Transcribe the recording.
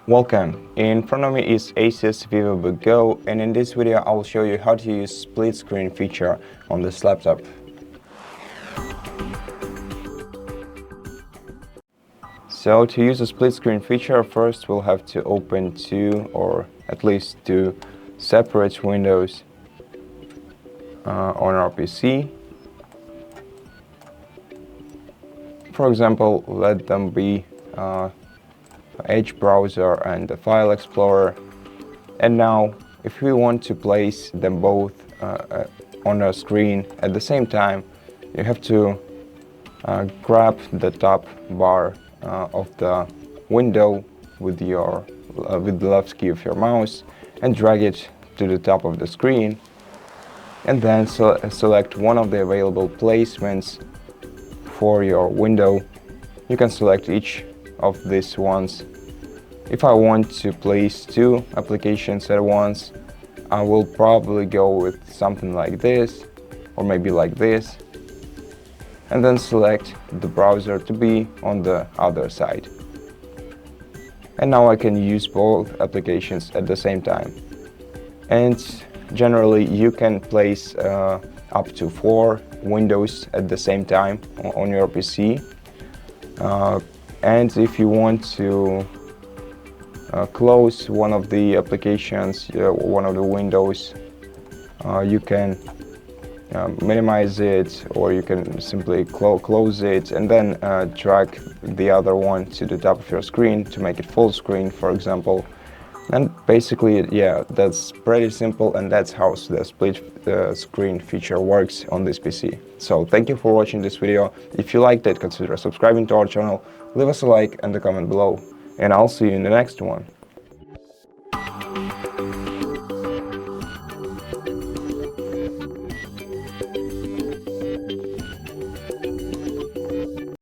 Welcome. In front of me is ASUS VivoBook Go, and in this video I will show you how to use split screen feature on this laptop. So to use the split screen feature, first we'll have to open two or at least two separate windows on our PC. For example, let them be Edge browser and the file explorer. And now if we want to place them both on our screen at the same time, you have to grab the top bar of the window with the left key of your mouse and drag it to the top of the screen, and then select one of the available placements for your window. You can select each of these ones. If I want to place two applications at once, I will probably go with something like this, or maybe like this, and then select the browser to be on the other side. And now I can use both applications at the same time. And generally you can place up to 4 windows at the same time on your PC. And if you want to close one of the applications, one of the windows, you can minimize it, or you can simply close it and then drag the other one to the top of your screen to make it full screen, for example. And basically, yeah, that's pretty simple, and that's how the split screen feature works on this PC. So thank you for watching this video. If you liked it, consider subscribing to our channel, leave us a like and a comment below, and I'll see you in the next one.